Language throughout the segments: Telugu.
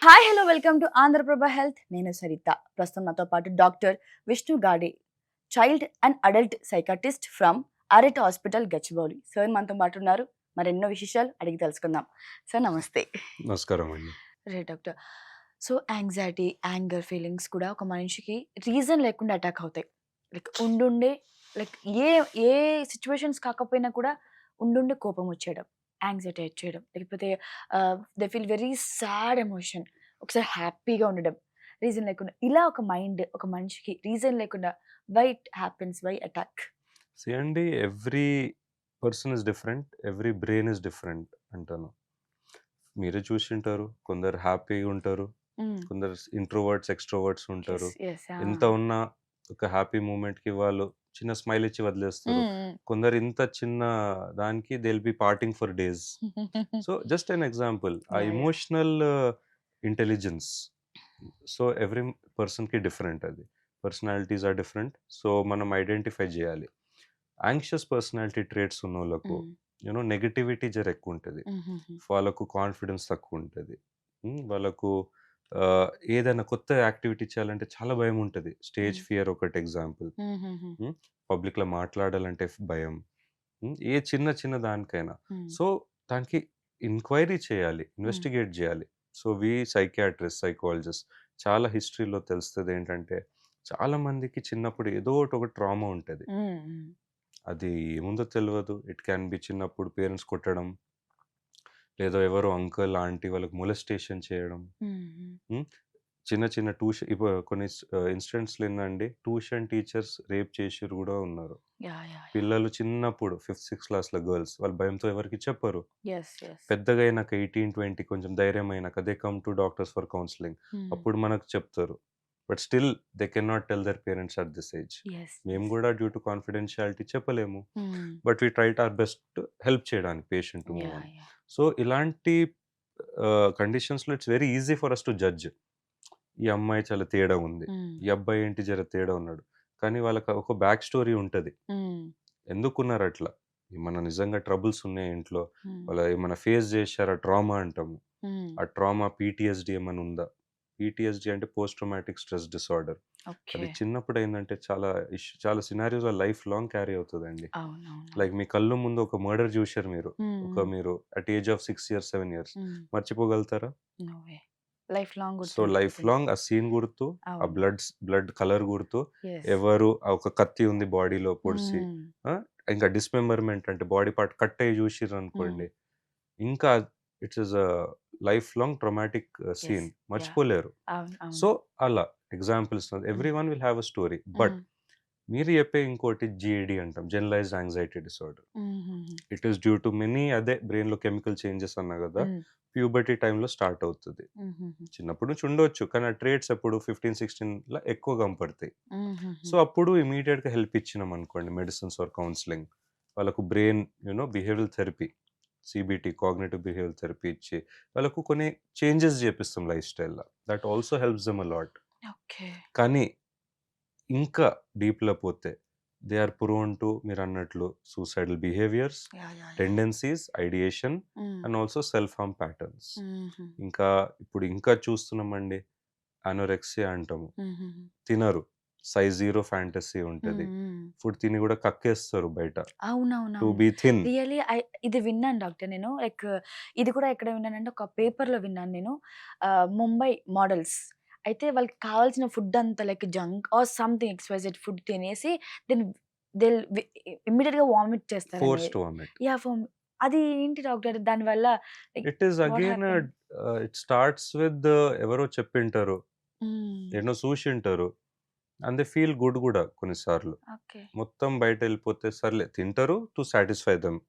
Hi hello welcome to Andhraprabha health. నేను సరిత. ప్రస్తుతం నాతో పాటు doctor Vishnu Gadi, child and adult psychiatrist from Arete hospital Gachibowli. Sir మనతో పాటు ఉన్నారు. మరెన్నో విశేషాలు అడిగి తెలుసుకుందాం. సార్ నమస్తే. నమస్కారం అండి. రే doctor. So anxiety, anger feelings కూడా ఒక మనిషికి రీజన్ లేకుండా అటాక్ అవుతాయి. లైక్ ఉండుండే లైక్ ఏ ఏ సిచ్యువేషన్స్ కాకపోయినా కూడా ఉండుండే కోపం వచ్చేయడం, యాంగ్జైటీ వచ్చేయడం, లేకపోతే they feel very sad emotion, ఒకసారి హ్యాపీగా ఉండడం, రీజన్ లేకుండా. ఇలా ఒక మైండ్ ఒక మనిషికి రీజన్ లేకుండా why it happens, why attack? అండి, every person is different, every brain is different అంటాను. మీరే చూసింటారు, కొందరు హ్యాపీగా ఉంటారు, కొందరు ఇంట్రోవర్ట్స్ ఎక్స్ట్రోవర్ట్స్ ఉంటారు. ఎంత ఉన్నా ఒక హ్యాపీ మూమెంట్కి వాళ్ళు చిన్న స్మైల్ ఇచ్చి వదిలేస్తారు. కొందరు ఇంత చిన్న దానికి they will be parting for days. So just an example, ఆ ఇమోషనల్ ఇంటెలిజెన్స్. సో ఎవ్రీ పర్సన్కి డిఫరెంట్, అది పర్సనాలిటీస్ ఆర్ డిఫరెంట్. సో మనం ఐడెంటిఫై చేయాలి. యాంగ్షియస్ పర్సనాలిటీ ట్రేట్స్ ఉన్న వాళ్ళకు యూనో నెగటివిటీ జర ఎక్కువ ఉంటుంది, వాళ్ళకు కాన్ఫిడెన్స్ తక్కువ ఉంటుంది, వాళ్ళకు ఏదైనా కొత్త యాక్టివిటీ చేయాలంటే చాలా భయం ఉంటుంది. స్టేజ్ ఫియర్ ఒకటి ఎగ్జాంపుల్. పబ్లిక్లో మాట్లాడాలంటే భయం, ఏ చిన్న చిన్న దానికైనా. సో దానికి ఎంక్వైరీ చేయాలి, ఇన్వెస్టిగేట్ చేయాలి. సో సైకియాట్రిస్ట్, సైకాలజిస్ట్ చాలా హిస్టరీలో తెలుస్తుంది ఏంటంటే, చాలా మందికి చిన్నప్పుడు ఏదో ఒక ట్రామా ఉంటుంది. అది ఏముందో తెలియదు. ఇట్ క్యాన్ బి చిన్నప్పుడు పేరెంట్స్ కొట్టడం, లేదా ఎవరో అంకుల్ ఆంటీ వాళ్ళకి మొలెస్టేషన్ చేయడం. చిన్న చిన్న ట్యూషన్, ఇప్పుడు కొన్ని ఇన్సిడెంట్స్లో ఏంటండి, ట్యూషన్ టీచర్స్ రేప్ చేసిరు కూడా ఉన్నారు. పిల్లలు చిన్నప్పుడు 5th 6th క్లాస్లో గర్ల్స్, వాళ్ళ భయంతో ఎవరికి చెప్పరు. పెద్దగా అయినాక 18-20 కొంచెం ధైర్యం అయినాక they come to doctors for counselling. అప్పుడు మనకు చెప్తారు. But still they can not tell their parents at this age. మేము కూడా డ్యూ టు కాన్ఫిడెన్షియాలిటీ చెప్పలేము. But we try our best help చేయడానికి పేషెంట్. సో ఇలాంటి కండిషన్స్లో it's very easy for us to judge. ఈ అమ్మాయి చాలా తేడా ఉంది, ఈ అబ్బాయి ఏంటి జర తేడా ఉన్నాడు. కానీ వాళ్ళకి ఒక బ్యాక్ స్టోరీ ఉంటుంది, ఎందుకున్నారు అట్లా. ఏమన్నా నిజంగా ట్రబుల్స్ ఉన్నాయి ఇంట్లో, వాళ్ళ ఏమైనా ఫేస్ చేశారా, ట్రామా అంటాము. ఆ ట్రామా పీటీఎస్డి ఏమైనా ఉందా? పీటీఎస్డి అంటే పోస్ట్ ట్రామాటిక్ స్ట్రెస్ డిసార్డర్. అది చిన్నప్పుడు ఏంటంటే చాలా సినారియోస్ లైఫ్ లాంగ్ క్యారీ అవుతుందండి. లైక్ మీ కళ్ళు ముందు ఒక మర్డర్ చూశారు మీరు at age of 6 years 7 years, మర్చిపోగలుగుతారా? సో లైఫ్ లాంగ్ ఆ సీన్ గుర్తు, ఆ బ్లడ్ కలర్ గుర్తు, ఎవరు ఒక కత్తి ఉంది బాడీలో పొడిసి, ఇంకా డిస్మెంబర్మెంట్ అంటే బాడీ పార్ట్ కట్ అయ్యి చూసిర్రు అనుకోండి, ఇంకా it's is a life long traumatic scene, మర్చిపోలేరు. సో అలా examples, every one will have a story. But మీరు చెప్పే ఇంకోటి జిఏడి అంటాం, generalized anxiety disorder. It is due to many, అదే బ్రెయిన్ లో కెమికల్ చేంజెస్ అన్నా కదా, ప్యూబర్టీ టైంలో స్టార్ట్ అవుతుంది. చిన్నప్పుడు నుంచి ఉండొచ్చు, కానీ ఆ ట్రేట్స్ అప్పుడు 15-16 లా ఎక్కువ కనపడతాయి. సో అప్పుడు ఇమీడియట్ గా హెల్ప్ ఇచ్చినాం అనుకోండి, మెడిసిన్స్ ఆర్ కౌన్సిలింగ్, వాళ్ళకు brain behavioural therapy, CBT, cognitive behavioural therapy ఇచ్చి వాళ్ళకు కొన్ని చేంజెస్ చేపిస్తాం లైఫ్ స్టైల్లో. That also helps them a lot. కానీ ఇంకా డీప్లో పోతే దే ఆర్ ప్రోన్ టు, మీరు అన్నట్లు, suicidal behaviours, tendencies, ideation and also self harm patterns. ఇంకా చూస్తున్నామండి, అనోరెక్సియా అంటాము. తినరు, సైజ్ 0 ఫ్యాంటసీ ఉంటుంది, ఫుడ్ తిని కూడా కక్కేస్తారు బయట. To be thin. రియల్లీ ఇది విన్నాను డాక్టర్ నేను. లైక్ ఇది కూడా ఎక్కడ విన్నానంటే, ఒక పేపర్ లో విన్నాను నేను. ముంబై మోడల్స్ అయితే వాళ్ళకి కావాల్సిన ఫుడ్ అంతా like junk or something XYZ food తినేసి దెన్ దే ఇమ్మీడియట్ గా వామిట్ చేస్తారు. Forced vomit. అది ఏంటి డాక్టర్? దానివల్ల it is again it starts with ఎవరో చెప్పింటారు, ఎన్నో చూసింటారు, అండ్ దే ఫీల్ గుడ్ కూడా కొన్నిసార్లు. మొత్తం బయట వెళ్ళిపోతే సర్లే తింటారు to satisfy them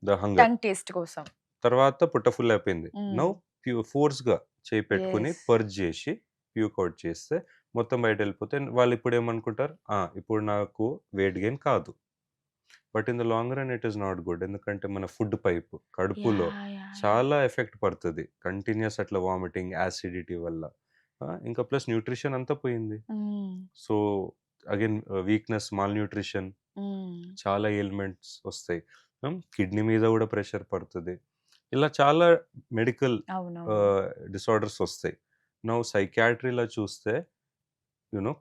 the hunger, taste కోసం. తర్వాత పుట్ట ఫుల్ అయిపోయింది, నౌ ఫోర్స్ గా చేయి పెట్టుకుని పర్జ్ చేసి ప్యూక్ అవుట్ చేస్తే మొత్తం బయట వెళ్ళిపోతే వాళ్ళు ఇప్పుడు ఏమనుకుంటారు, ఇప్పుడు నాకు వెయిట్ గెయిన్ కాదు. But in the long run it is not good. ఎందుకంటే మన ఫుడ్ పైప్ కడుపులో చాలా ఎఫెక్ట్ పడుతుంది, కంటిన్యూస్ అట్లా వామిటింగ్, యాసిడిటీ వల్ల. ఇంకా ప్లస్ న్యూట్రిషన్ అంతా పోయింది. So again weakness, mall nutrition, చాలా ఎలిమెంట్స్ వస్తాయి. కిడ్నీ మీద కూడా ప్రెషర్ పడుతుంది. ఇలా చాలా మెడికల్ అవునవును. డిసార్డర్స్ వస్తాయి. నౌ సైకియాట్రీలో చూస్తే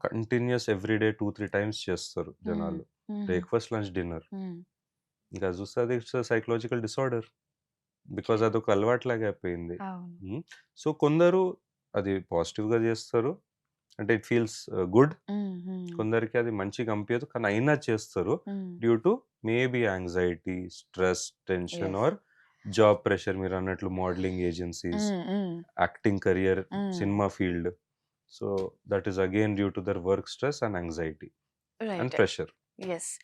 కంటిన్యూస్ ఎవ్రీడే 2-3 టైమ్స్ చేస్తారు హ్మ్. జనాలు. హ్మ్. Breakfast, lunch, dinner. హ్మ్. ఇంకా చూస్తే అది సైకలాజికల్ డిసార్డర్. బికాజ్ అదొక అలవాటులాగా అయిపోయింది. అవును. హ్మ్. సో, కొందరు అది పాజిటివ్‌గా చేస్తారు. అంటే ఇట్ ఫీల్స్ గుడ్. హ్మ్. హ్మ్. కొందరికి అది మంచిగా అనిపియదు. కానీ అయినా చేస్తారు. Hmm. Due to maybe anxiety, stress, tension yes. Or job pressure మీరన్నట్లు modelling agencies, hmm. Hmm. Acting career, hmm. Cinema field. So, that is again due to their work stress and anxiety and right. Pressure. Yes.